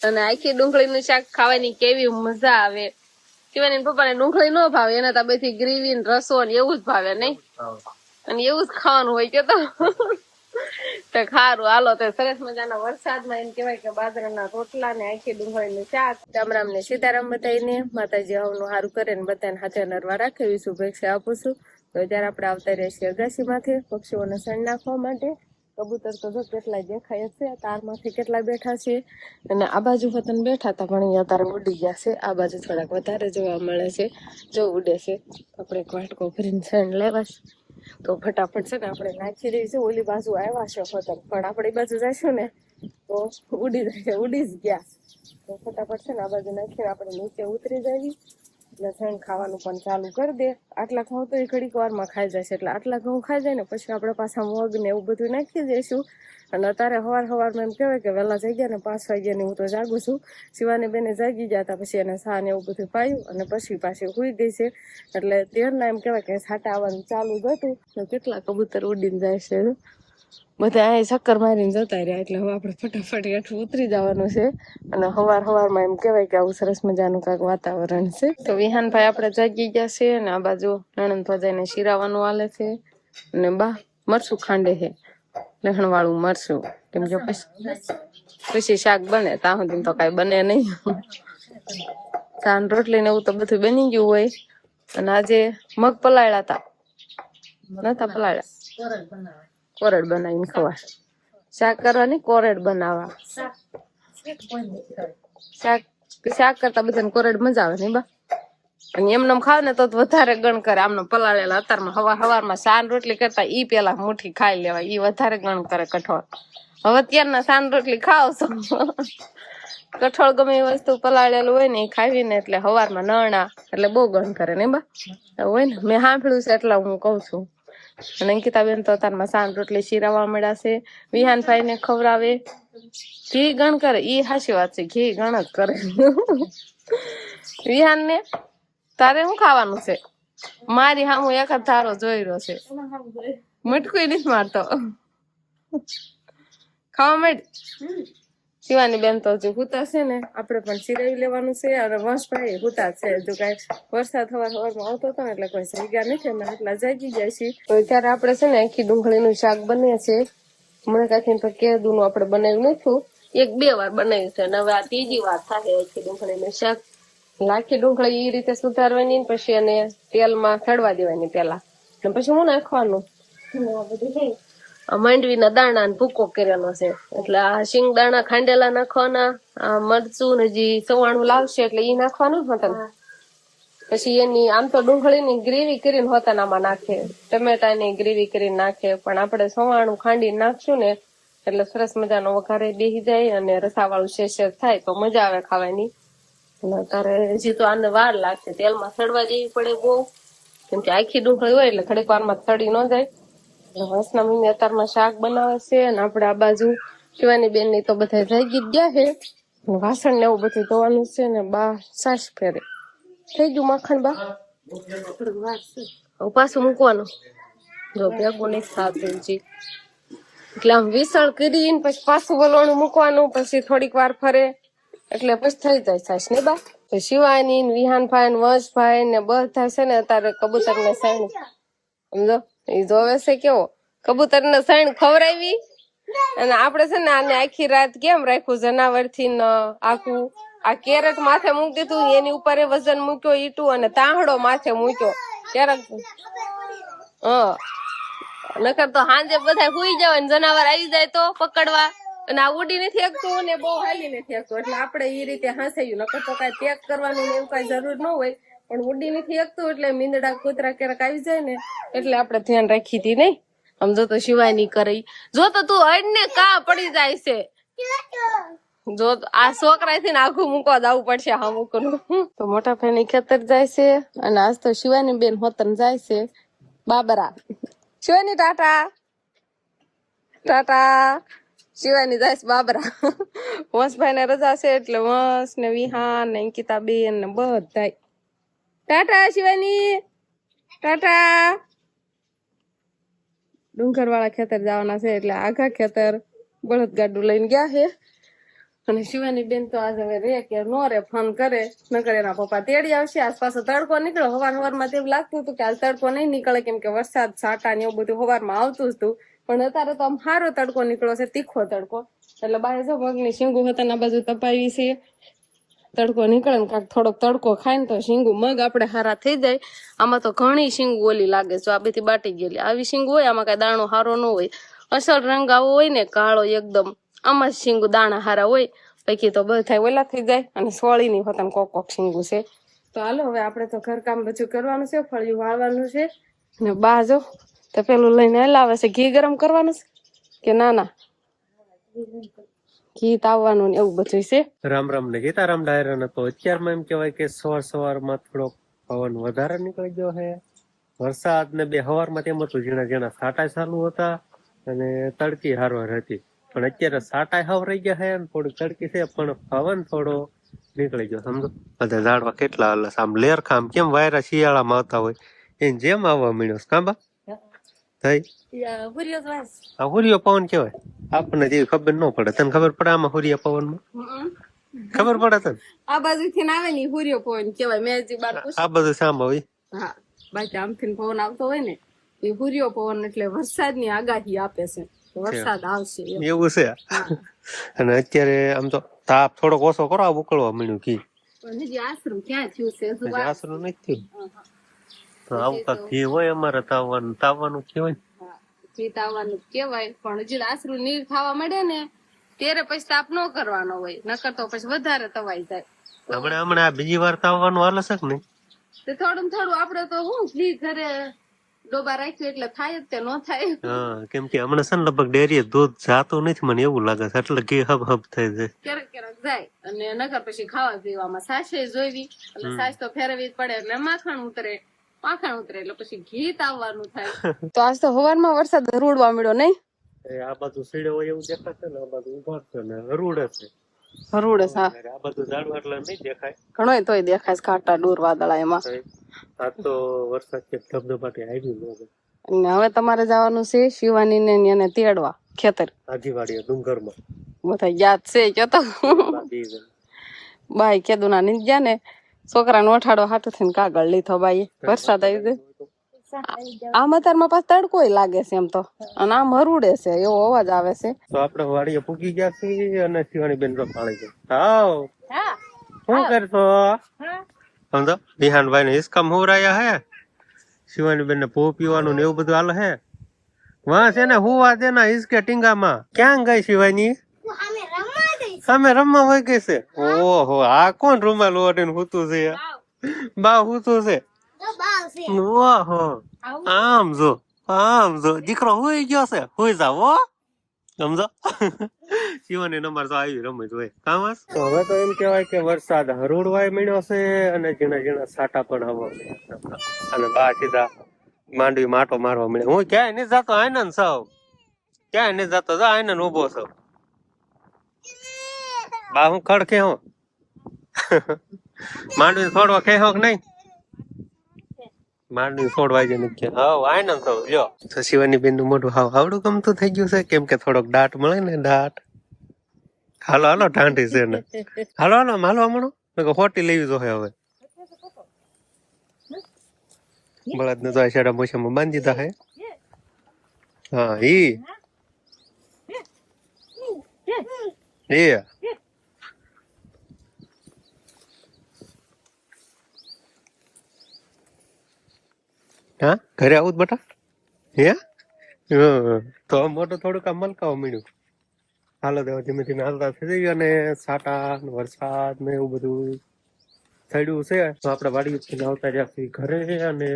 અને આખી ડુંગળીનું શાક ખાવાની કેવી મજા આવે. શિવાની પપ્પાને ડુંગળી નો ભાવે, એના તો બધી ગ્રેવી ને રસો ને એવું જ ભાવે નહીં, અને એવું જ ખાવાનું હોય કે તો ખારું હાલો. તો સરસ મજાના વરસાદમાં એમ કેવાય કે બાજરાના રોટલા ને આખી ડુંગળીનું શાક. રામ રામ ને સીતારામ બતાવીને માતાજી આવનું સારું કરે ને બધાને હાથે નરવા રાખે એવી શુભેચ્છા આપું છું. તો ત્યારે આપણે આવતા રહીએ છીએ અગાસીમાંથી પક્ષીઓને સણ નાખવા માટે. કબૂતર તો જો કેટલા દેખાય છે, તારમાંથી કેટલા બેઠા છે, અને આ બાજુ વતન બેઠા હતા પણ અહીંયા તારે ઉડી ગયા છે. આ બાજુ થોડાક વધારે જોવા મળે છે, જો ઉડે છે. આપણે એક વાટકો ભરીને સણ લેવા તો ફટાફટ છે ને આપણે નાખી દઈશું. ઓલી બાજુ આવ્યા છે વતન, પણ આપણી બાજુ જઈશું ને તો ઉડી જાય, ઉડી જ ગયા. તો ફટાફટ છે ને આ બાજુ નાખીને આપણે નીચે ઉતરી જઈએ એટલે સણ ખાવાનું પણ ચાલુ કરી દે. આટલા ઘઉં તો એ ઘડીક વારમાં ખાઈ જાય છે, એટલે આટલા ઘઉં ખાઈ જાય ને પછી આપણે પાછા મગ ને એવું બધું નાખી દઈશું. અને અત્યારે સવારમાં એમ કહેવાય કે વહેલા જાગ્યા ને 5 વાગ્યાની હું તો જાગું છું. શિવાની બેને જાગી ગયા હતા, પછી એને સા ને એવું બધું પાયું અને પછી પાછી સુઈ ગઈ છે. એટલે તેરના એમ કહેવાય કે છાંટા આવવાનું ચાલુ જ હતું. તો કેટલા કબૂતર ઉડીને જાય છે, બધા અહીં ચક્કર મારીને જતા રહ્યા. એટલે હવે આપણે ફટાફટ હેઠું ઉતરી જવાનું છે. અને સવારમાં એમ કહેવાય કે આવું સરસ મજાનું કાંઈક વાતાવરણ છે. તો વિહાનભાઈ આપણે જાગી ગયા છે, અને આ બાજુ નણંદ ભજાઈને શીરાવાનું હાલે છે, અને બા મરચું ખાંડે છે, લસણ વાળું મરચું. કેમ જો પછી શાક બને ત્યાં સુધી તો કાંઈ બને નહીં. ચાન રોટલી ને એવું તો બધું બની ગયું હોય. અને આજે મગ પલાળ્યા હતા, નતા પલાળ્યા, કોરડ બનાવીને ખવા. શાક કરવાની કોરડ બનાવવા, શાક કરતા બધાને કોરડ મજા આવે ને બા. અને એમને ખાવ ને તો વધારે ગણ કરે. આમને પલાળેલા અત્યારમાં હવારમાં સાન રોટલી કરતા ઈ પેલા મુઠ્ઠી ખાઈ લેવાય, ઈ વધારે ગણ કરે કઠોળ. હવે ત્યારના સાન રોટલી ખાવ છો, કઠોળ ગમે એ વસ્તુ પલાળેલું હોય ને એ ખાવી ને એટલે હવારમાં નણા એટલે બહુ ગણ કરે ને બા. હોય ને મેં સાંભળ્યું છે એટલે હું કઉ છું. અને અંકિતાબેન તો તારમાં સાન રોટલી શીરાવા મળ્યા છે. વિહાનભાઈ ને ખવડાવે, ઘી ગણ કરે. ઈ હાચી વાત છે, ઘી ગણ જ કરે. વિહાન ને તારે શું ખાવાનું છે? મારી હામું એક જ ધારો જોઈ રહ્યો છે, મટકું નથી મારતો. ખાવા માંડ. શિવાની બેન તો હજુ હુતા છે ને, આપણે પણ સિરાવી લેવાનું છે. અને વંશભાઈ હુતા છે. હજુ કાંઈ વરસાદ સવારમાં આવતો હતો ને એટલે કોઈ જગ્યા નથી, અમે આટલા જાગી જાય છે. તો ત્યારે આપણે છે ને આખી ડુંગળીનું શાક બને છે. મને કાંઈ કેદું નું આપણે બનાવ્યું નથી, 1-2 વાર બનાવ્યું છે, અને હવે આ 3જી વાર થાય આખી ડુંગળીનું શાક. લાખી ડુંગળી એ રીતે સુધારવાની, પછી એને તેલમાં ચડવા દેવાની પેલા, અને પછી હું નાખવાનું માંડવીના દાણા ને ભૂકો કરેલો છે. એટલે આ શિંગ દાણા ખાંડેલા નાખવાના, આ મરચું ને જે સવાણું લાવશે એટલે ઈ નાખવાનું હોતા. પછી એની આમ તો ડુંગળીની ગ્રેવી કરીને હોતાનામાં નાખે, ટમેટાની ગ્રેવી કરીને નાખે, પણ આપણે સવાણું ખાંડી નાખશું ને એટલે સરસ મજાનો વઘારે બેસી જાય અને રસાવાળું શેષ થાય તો મજા આવે ખાવાની. તારે હજી તો આને વાર લાગશે, તેલમાં સડવા દેવી પડે બહુ, કેમ કે આખી ડુંગળી હોય એટલે ઘડીક વારમાં સડી ન જાય. હસના મમ્મી અત્યારમાં શાક બનાવે છે, અને આપણે આ બાજુ શિવાની બેન ની તો બધા જાગી ગયા છે. વાસણ ને એવું બધું ધોવાનું છે, ને બા સાસ ફેરે. થઈ ગયું માખણ બા? પાછું મૂકવાનું જો ભેગું નહીં થતું હજી. એટલે આમ વિસળ કરીને પછી પાછું વલોણું મૂકવાનું, પછી થોડીક વાર ફરે એટલે પછી થઈ જાય સાસ ને બા. તો શિવાની ને વિહાનભાઈ ને વંશભાઈ ને બધા છે ને અત્યારે કબૂતર ને સણ સમજો એ જોવે છે કેવો કબૂતર ને સણ ખવડાવી. અને આપડે છે ને આને આખી રાત કેમ રાખ્યું જનાવર થી આખું આ કેરેટ માથે મૂકી દીધું, એની ઉપર વજન મૂક્યો ઈટું, અને તાહડો માથે મૂક્યો ક્યારેક. નકર તો હાંજે બધા હુઈ જાય ને જનાવર આવી જાય તો પકડવા, અને આ ઉડી નથી શકતું ને બહુ હાલી નથી શકતું, એટલે આપણે એ રીતે હાંસાયું. નકર તો કઈ પેક કરવાનું એવું કઈ જરૂર ન હોય, પણ ઉડી નથી શકતું એટલે મીંદડા કૂતરા ક્યારેક આવી જાય ને એટલે આપણે ધ્યાન રાખી હતી નહીં. આમ જો તો શિવાની કરી, જો તો તું અડ ને કા પડી જાય છે. જો આ છોકરા થી ને આખું મૂકવા જવું પડશે. હા મૂકનું તો મોટા ભાઈ ખેતર જાય છે, અને આજ તો શિવાની બેન હોતન જાય છે બાબરા. શિવાની ટાટા ટાટા. શિવાની જાય છે બાબરા. વંશભાઈ ને રજા છે એટલે વંશ ને વિહાન ને અંકિતા બેન ને બધા ટાટા. શિવાની ટાટા. ડુંગર વાળા ખેતર જવાના છે એટલે આખા ખેતર બળદ ગાડું લઈને ગયા છે. અને શિવાની બેન તો આજે હવે રે કે નો રે ફોન કરે નકર એના પપ્પા તેડી આવશે. આસપાસ તડકો નીકળ્યો હવારમાં તેવું લાગતું હતું કે હાલ તડકો નહીં નીકળે કેમ કે વરસાદ સાટા ને એવું બધું હવારમાં આવતું જ હતું. પણ અત્યારે તો આમ સારો તડકો નીકળ્યો છે, તીખો તડકો. એટલે બહાર જો મગની શીંગું હતા બાજુ તપાવી છે. તડકો નીકળે ને કાંક થોડોક તડકો ખાય ને તો શીંગું મગ આપણે હારા થઈ જાય. આમાં તો ઘણી શીંગું ઓલી લાગે જો આ બધી બાટી ગયેલી. આવી શીંગું હોય આમાં કઈ દાણો હારો ન હોય. અસલ રંગ આવો હોય ને કાળો એકદમ, આમાં જ શીંગું દાણા હારા હોય. પૈકી તો બધા ઓલા થઈ જાય અને સોળી ની હોતા કોક શીંગું છે. તો હાલો હવે આપણે તો ઘરકામ બધું કરવાનું છે, ફળિયું વાળવાનું છે. ને બા જો તો પેલું લઈને લાવે છે. ઘી ગરમ કરવાનું છે કે ના ઘી તાવવાનું ને એવું બધું છે. રામ રામ ને ગીતારામ ડાયરા તો અત્યારમાં એમ કેવાય કે સવારમાં થોડોક પવન વધારે નીકળી ગયો છે. વરસાદ ને બે હવારમાં તેમ હતું, ઝીણા ઝીણા સાટા ચાલુ હતા અને તડકી હારવાર હતી. પણ અત્યારે સાટા હાવ રહી ગયા છે ને થોડી તડકી છે, પણ પવન થોડો નીકળી ગયો. સમજો બધા ઝાડવા કેટલા અલસ આમ લેરખામ કેમ વાયરા શિયાળામાં આવતા હોય એને જેમ આવવા મળ્યો કાંબા થઈ. આ હુરિયો પવન કેવાય. આપણને જેવી ખબર ન પડે. તને ખબર પડે આમાં હુરિયા પવનમાં? ખબર પડે તને? આ બાજુ થી આવે ને હુરિયો પવન કેવાય. મેં જે બાર આ બધું સામે હોય. હા, બાકી આમથી પવન આવતો હોય ને એ હુરિયો પવન એટલે વરસાદની આગાહી આપે છે. વરસાદ આવશે એવું છે. અને અત્યારે આમ તો તાપ થોડોક ઓછો કરો, ઉકળવા મળ્યું ઘી. પણ હજી આશરું ક્યાં થયું છે? આશરું નથી થયું. આવું કાંક ઘી હોય અમારે તાવવાનું કેવાય. ઘી તાવવાનું કેવાય, પણ હજી આશરું નીર ખાવા મળે ને ત્યારે પછી તાપ ન કરવાનો હોય, નકર તો પછી વધારે તવાઈ જાય. હમણાં આ બીજી વાર તાવવાનું હાલે છે કે નહીં? થોડું થોડું આપડે તો હું ઘી ઘરે ડોબા રાખ્યું એટલે થાય જ તે ન થાય. હા, કેમ કે હમણાં છે ને લગભગ ડેરીએ દૂધ જાતું નથી મને એવું લાગે છે, એટલે ઘી હબ હબ થઈ જાય. ક્યારેક ક્યારેક જાય અને નકર પછી ખાવા પીવામાં સાસે જોઈવી એટલે સાસ તો ફેરવવી જ પડે એટલે માખણ ઉતરે એટલે પછી ઘી તાવવાનું થાય. તો આજ તો હવારમાં વરસાદ રૂડવા મળ્યો નહીં? આ બાજુ સીડે હોય એવું દેખાશે ને, આ બાજુ ઉભા છે ને હરુડે છે. હરુડે છે. આ બાજુ ઝાડવા એટલે નહીં દેખાય. ઘણોય તોય દેખાય કાંટા ડોર વાદળા એમાં. આ તો વરસાદ કે ધબધબાટી આવી ન ગયો. અને હવે તમારે જવાનું છે શિવાની ને એને તેડવા ખેતર આજીવાડીએ ડુંગરમાં. બધા યાદ છે કે તો બાઈ કેદુના ની ગયા ને છોકરાને ઓઠાડો હાથું થઈને કાગળ લીધો બાઈ. વરસાદ આવી ગયો. આમ અત્યારમાં પાછ તડકો લાગે છે એમ તો, અને આમ હરુડે છે એવો અવાજ આવે છે. તો આપડે વાડીએ પૂગી ગયા છીએ અને શિવાની બેન પાણી જાય. શું કરશો? સમજો વિહાનભાઈ ને હિસકામ હોવરાયા હે. શિવાની બેન ને પો પીવાનું ને એવું બધું હાલ હે. વાં છે ને હુવા દેના હિસકે ટીંગામાં. ક્યાં ગઈ શિવાની? સામે રમવા વહી ગઈ છે. ઓહો, આ કોણ રૂમાલ ઓઢીને હૂતું છે? બા હૂતું છે. ઓહો, આમ જો દીકરો હુઈ ગયો છે. હુઈ જાવ હો. સમજો શિવાની નંબર તો આવી રમત હોય કામ. તો હવે તો એમ કેવાય કે વરસાદ હરુડવાય મળ્યો છે અને ઝીણા ઝીણા સાટા પણ આવવા મળ્યા. અને બા સીધા માંડવી માટો મારવા મળ્યા. હું ક્યાંય નહીં જતો, આનંદ સૌ ક્યાંય નહીં જતો, જો આનંદ ઉભો છો. બા હું ખડ ખેહો માંડવી છોડવા ખેહો કે નહીં? માંડવી છોડવા જ નથી. હા આનંદ સૌ જો. તો શિવાની બેન નું મોઢું હાવ આવડું ગમતું થઈ ગયું છે, કેમ કે થોડોક દાટ મળે ને દાટ. હાલો હાલો ઠાંડી છે ને. હાલો હાલો હાલવા મળો હોટી લેવી જો હવે. બળદ ને તો આ મોસામાં બાંધી દીધા હે. હા એ હા ઘરે આવું જ બટા હે. તો મોટું થોડુંક આમ મલકાવા મળ્યું. હાલો દેવા ધીમે ધીમે હાલતા થઈ ગયું અને સાટા વરસાદ ને એવું બધું થયું છે. તો આપડે વાડી આવતા જ્યાંથી ઘરે અને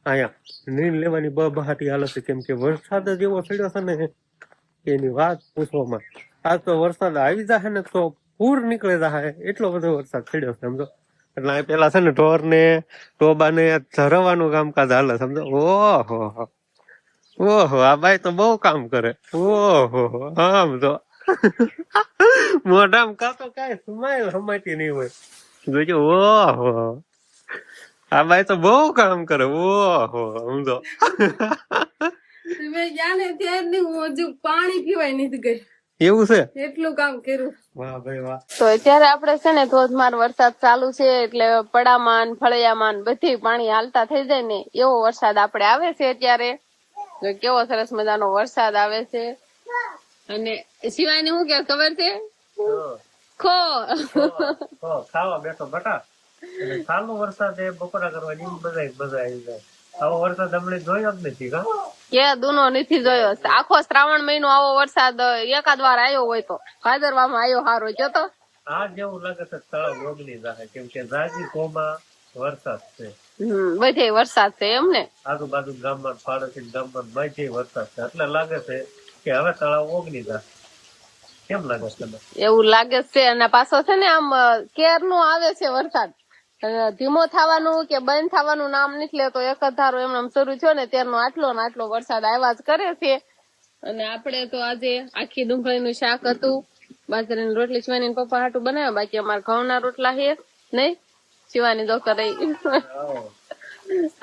અહીંયા નીંદ લેવાની બહાટી હાલત છે, કેમ કે વરસાદ જ એવો થયો છે ને એની વાત પૂછવામાં. આજ તો વરસાદ આવી જાય ને તો પૂર નીકળી જાય એટલો બધો વરસાદ થયો છે સમજો. એટલે પેલા છે ને ઢોર ને ટોબા ને ધરવાનું કામકાજ હાલે સમજો. ઓહો આ ભાઈ તો બહુ કામ કરે. ઓહો આમ તો મોઢામ કાતો કઈ સ્માઈલ હમાતી નહીં હોય. જોજો ઓહો આ ભાઈ તો બહુ કામ કરે. ઓહો સમજો પાણી પીવાય નથી ગઈ. એવું છે? એટલું કામ કર્યું. વાહ ભાઈ વાહ. તો અત્યારે આપણે છે ને ધોધમાર વરસાદ ચાલુ છે એટલે પડામાં ફળિયામાં બધી પાણી હાલતા થઈ જાય ને એવો વરસાદ આપણે આવે છે અત્યારે. જો કેવો સરસ મજાનો વરસાદ આવે છે. અને શિવાની શું કે ખબર છે? ખો ખાવા બેઠો બટા. અને ચાલુ વરસાદ એ બપોરા કરવાની મજા આવી જાય. આવો વરસાદ હમણાં જોયો જ નથી કા? કે દુનો નથી જોયો. આખો શ્રાવણ મહિનો આવો વરસાદ એકાદ વાર આવ્યો હોય તો ભાદરવામાં આવ્યો હારો જો તો. આ જેવું લાગે છે તળાવ ઓગળી જાય કેમ કે જાજી કોમાં વરસાદ છે. બધે વરસાદ છે એમ ને. આજુબાજુ ગામમાં પાડોશી ગામમાં બધે વરસાદ છે એટલે લાગે છે કે હવે તળાવ ઓગળી જાય. કેમ લાગે છે? એવું લાગે છે અને પાછો છે ને આમ કેર નું આવે છે વરસાદ. ધીમો થવાનું કે બંધ થવાનું નામ નથી લેતો. એક જ ધારો એમને શરૂ થયો ને ત્યારનો આટલો ને આટલો વરસાદ આવ્યા જ કરે છે. અને આપણે તો આજે આખી ડુંગળીનું શાક હતું. બાજરાની રોટલી શિવાની પપ્પા હાટું બનાવ્યા. બાકી અમારા ઘઉંના રોટલા છે નહીં. શિવાની ડોક્ટર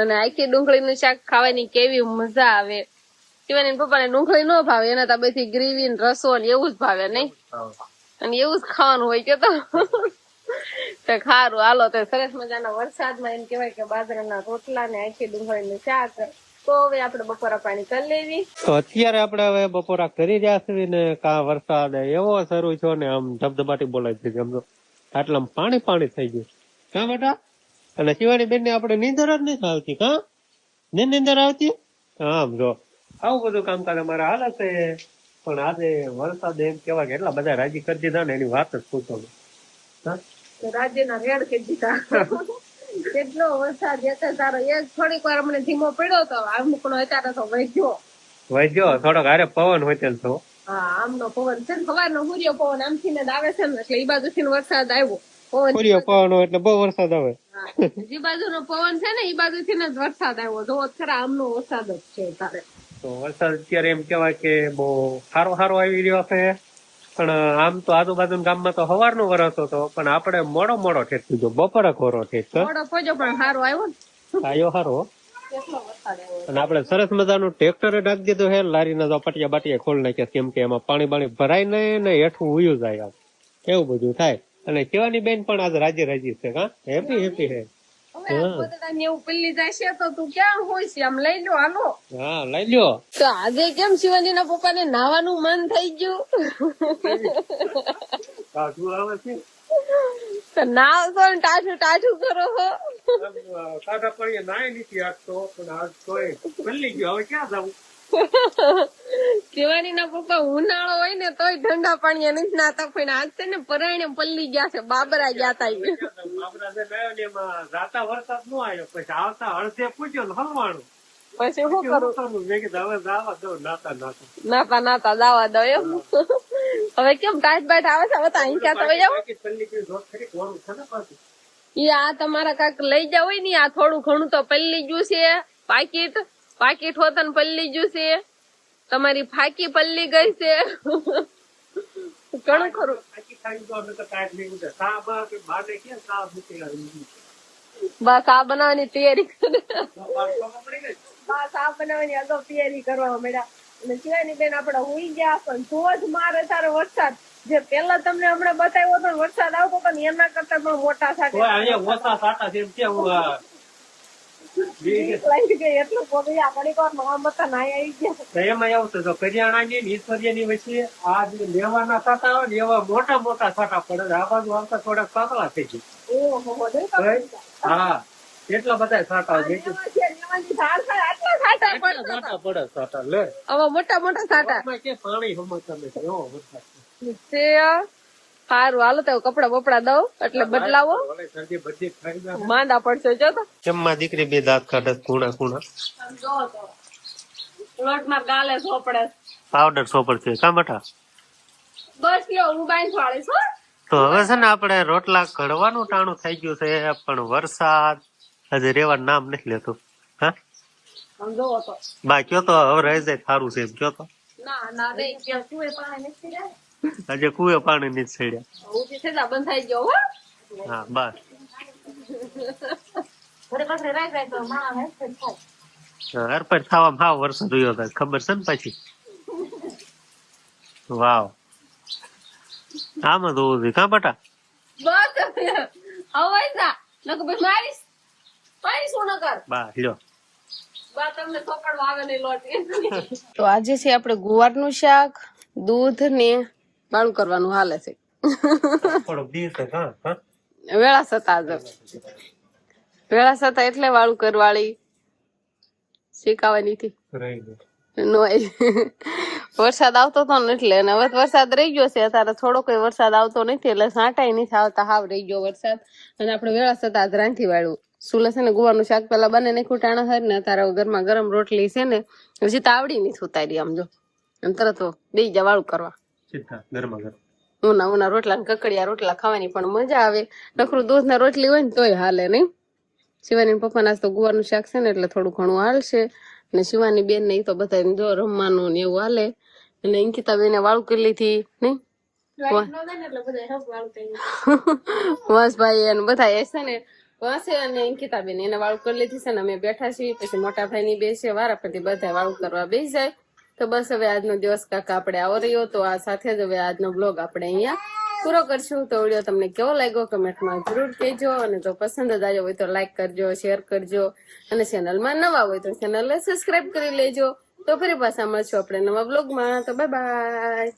અને આખી ડુંગળીનું શાક ખાવાની કેવી મજા આવે. શિવાની પપ્પાને ડુંગળી ન ભાવે એના તો બધી ગ્રેવી ને રસો ને એવું જ ભાવે નહીં. અને એવું જ ખાવાનું હોય કે તો ખારું હાલો તો સરસ મજાના વરસાદમાં એમ કેવાય કે બાજરાના રોટલા ને આખી ડુંગળીનું શાક. તો હવે આપણે બપોરા પાણી કરી લેવી. તો અત્યારે આપણે હવે બપોરા કરી રહ્યા છીએ ને કા વરસાદ એવો શરૂ થયો ને આમ ધબધબાટી બોલાય છે આમ તો આટલા પાણી પાણી થઈ ગયું કા બેટા. અને શિવાની બેન ને આપણે નીંદર જ નથી આવતી કા? નીંદર આવતી? આમ જો આવું બધું કામકાજ અમારે હાલે છે. પણ આજે વરસાદ એમ કેવાય કે એટલા બધા રાજી કરી દીધા ને એની વાત જ પૂછો. રાજ્યના રેડ કરી દીધા. કેટલો વરસાદ હતો તારો. એક થોડીક વાર અમને ધીમો પડ્યો તો અમુક નો અત્યારે તો વહ્યો થોડોક હારે પવન હોય તો. હા આમનો પવન છે ને સવારનો સૂર્ય પવન આમથી ને આવે છે ને એટલે એ બાજુ થી વરસાદ આવ્યો. સૂર્ય પવન હોય એટલે બહુ વરસાદ આવે. જે બાજુનો પવન છે ને એ બાજુ થી જ વરસાદ આવ્યો. જો ખરા આમનો વરસાદ જ છે તારે. તો વરસાદ અત્યારે એમ કેવાય કે બહુ સારો આવી રહ્યો છે. પણ આમ તો આજુબાજુ ગામમાં તો સવારનો વરસતો હતો પણ આપણે મોડો ઠેક થયો. બપોરે કોરો ઠેક મોડો પહોંચ્યો પણ સારો આવ્યો ને. આવ્યો સારો. અને આપણે સરસ મજાનું ટ્રેક્ટર નાખી દીધું છે. લારીના તો પટિયા બાટિયા ખોલી નાખ્યા કેમ કે એમાં પાણી ભરાય નહીં ને હેઠું ઉયું જાય. એવું બધું થાય. અને શિવાની બેન પણ આજે રાજી છે કા? હેપી છે. એવું પેલી જાય તો તું ક્યાં હોય છે? આમ લઈ લો હાલો. હા લઈ લ્યો. તો આજે કેમ શિવાજી ના પપ્પા ને નાવાનું મન થઈ ગયું? નાવ તો ટાઢું કરો હો. કાઢા પડીએ નાય નથી આપતો પણ આજ તોય પલ્લી ગયો. હવે ક્યાં જવું? શિવાની ના પપ્પા ઉનાળો હોય ને તોય ઠંડા પાણી નથી નાતા પણ આજ છે ને પરાયણે પલ્લી ગયા છે. બાબરા ગયા તા જાતા વરસાદ નો આવ્યો પછી આવતા અડધે પૂછ્યો ને હલવાણું. પછી શું કરું? મેં કીધું હવે જવા દો નાતા દાવા દો એમ. હવે કેમ ટાઈટ બાઈટ આવે છે? હવે તો અહીં ક્યાં તો આ તમારા કાક લઈ જાવ હોય ને આ થોડું ઘણું તો પલ્લી ગયું છે. પાકીટ હોતન પલ્લી ગયું છે. તમારી ફાકી પલ્લી ગઈ છે. ઘણું ખરું. બસ આ બનાવવાની તૈયારી કરે. બસ આ બનાવવાની અગાઉ તૈયારી કરવા મળ્યા. અને શિવાની બેન આપડે હુઈ ગયા પણ ધોધ મારે તારો વરસાદ જે પેલા તમને હમણાં બતાવ્યો હતો વરસાદ આવતો હતો ને એના કરતા પણ મોટા સાટા એટલું પોતે ઘણી વાર મહામતા નાય આવી ગયા. એમાં એવું છે તો કરિયાણાની ઈશ્વર્યની વચ્ચે આ જે લેવાના સાટા હોય ને એવા મોટા સાટા પડે. આ બાજુ આવતા થોડાક પાતળા થઈ જાય. હા એટલા બધા સાટા પડે સાટા લે. હવે મોટા સાટા પાણી સમજતા નથી એવો વરસાદ. સારું હાલો તો કપડા બપડા દઉં એટલે બદલાવો. માંદા પડશે જો તો. કેમમાં દીકરી બે દાંત કાઢે કુણા લોટમાં ગાલે સોપડે. પાવડર સોપડ છે કા બેટા? બસ લ્યો હું બાંધ વાળીશ હો. તો હવે છે ને આપણે રોટલા ઘડવાનું ટાણું થઈ ગયું છે પણ વરસાદ હજી રેવાનું નામ નથી લેતું. હા જોવો તો બા કયો તો હવે રહી જાય સારું છે એમ કયો તો. ના રહી ગયો. કુએ પાણી નથી જાય. હજે કુએ પાણી નથી છેડ્યા. ઉભી થઈ જા બંધ થઈ ગયો હો. હા બસ. હરપર થવામાં હાવ વરસાદ જોયો હતો ખબર છે ને પછી. વાવ આમાં તો કા બટા બસ હવાઈ જા નકો ભાઈ મારીશ શું ન કર બા લ્યો બા તમને થોપડવા આવે ને લોટ તો આજે છે આપણે ગુવારનું શાક દૂધ ને વાળું કરવાનું હાલે છે થોડોક દિવસે હા વેળા સતા એટલે વાળું કરવાળી શીખાવાની હતી રહી ગયું વરસાદ આવતો હતો ને એટલે અને હવે વરસાદ રહી ગયો છે અત્યારે થોડો કોઈ વરસાદ આવતો નથી એટલે સાંટાઈ નથી આવતા હાવ રહી ગયો વરસાદ અને આપણે વેળા સતા આજ રાંધી વાળું સુલે છે ને ગુવારનું શાક પેલા બને નાખ્યું ટાણા હર ને અત્યારે ગરમા ગરમ રોટલી છે ને હજી તો આવડી નથી ઉતારી આમ જો અને તરત બે જા વાળું કરવા સીધા ગરમા ગરમ ઉના રોટલા ને કકડિયા રોટલા ખાવાની પણ મજા આવે નકરું દૂધ ના રોટલી હોય ને તોય હાલે નહીં શિવાની પપ્પા નાસ્તો ગુવારનું શાક છે ને એટલે થોડું ઘણું હાલશે ને શિવાની બેન ને તો બધા જો રમવાનું ને એવું હાલે અને અંકિતા બેને વાળું કરી લીધી નહીં વંશભાઈ અને બધા એ છે ને વંશે અને અંકિતા બેન એને વાળું કરી લીધી છે ને અમે બેઠા છીએ પછી મોટા ભાઈ ની બેસે વારા પછી બધા વાળું કરવા બેસી જાય તો બસ હવે આજનો દિવસ કાકા આપણે આવો રહ્યો તો આ સાથે જ હવે આજનો બ્લોગ આપણે અહીંયા પૂરો કરશું તો વિડીયો તમને કેવો લાગ્યો કમેન્ટમાં જરૂર કહેજો અને જો પસંદ જ આવ્યો હોય તો લાઈક કરજો શેર કરજો અને ચેનલમાં નવા હોય તો ચેનલને સબસ્ક્રાઇબ કરી લેજો તો ફરી પાછા મળશું આપણે નવા બ્લોગમાં તો બાય બાય